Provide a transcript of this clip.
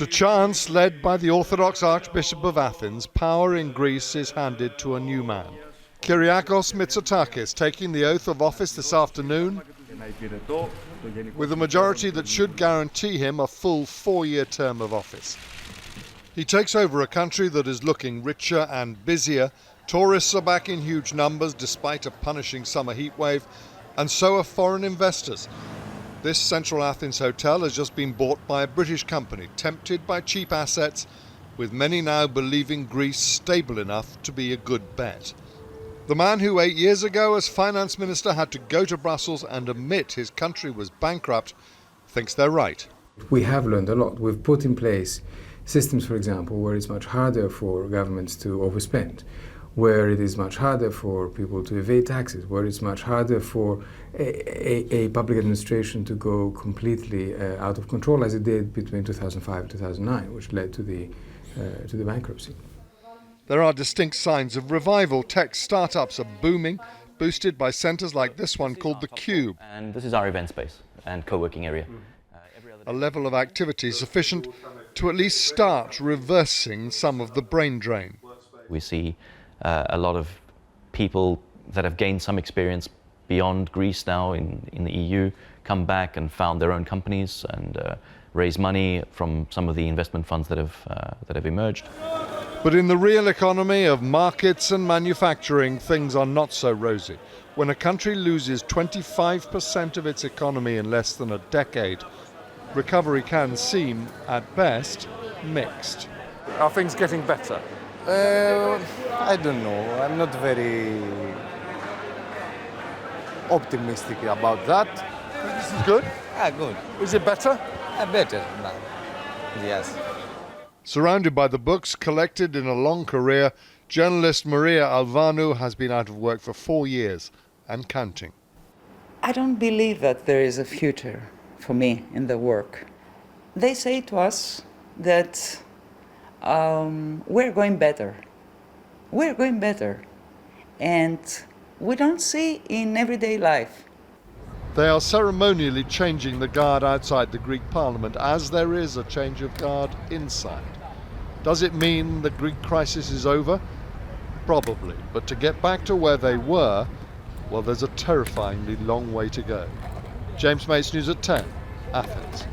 To chance, led by the Orthodox Archbishop of Athens, power in Greece is handed to a new man. Kyriakos Mitsotakis taking the oath of office this afternoon, with a majority that should guarantee him a full 4-year term of office. He takes over a country that is looking richer and busier. Tourists are back in huge numbers despite a punishing summer heatwave, and so are foreign investors. This central Athens hotel has just been bought by a British company, tempted by cheap assets, with many now believing Greece stable enough to be a good bet. The man who 8 years ago as finance minister had to go to Brussels and admit his country was bankrupt thinks they're right. We have learned a lot. We've put in place systems, for example, where it's much harder for governments to overspend, where it is much harder for people to evade taxes, where it's much harder for a public administration to go completely out of control, as it did between 2005 and 2009, which led to the bankruptcy. There are distinct signs of revival. Tech startups are booming, boosted by centres like this one called The Cube. And this is our event space and co-working area. A level of activity sufficient to at least start reversing some of the brain drain. We see a lot of people that have gained some experience beyond Greece now in the EU come back and found their own companies and raise money from some of the investment funds that have emerged. But in the real economy of markets and manufacturing, things are not so rosy. When a country loses 25% of its economy in less than a decade, recovery can seem, at best, mixed. Are things getting better? I don't know. I'm not very optimistic about that. This is good? Good. Is it better? Better now. Yes. Surrounded by the books collected in a long career, journalist Maria Alvanu has been out of work for 4 years and counting. I don't believe that there is a future for me in the work. They say to us that we're going better. We're going better. And we don't see in everyday life. They are ceremonially changing the guard outside the Greek parliament as there is a change of guard inside. Does it mean the Greek crisis is over? Probably, but to get back to where they were, well, there's a terrifyingly long way to go. James Mates, News at 10, Athens.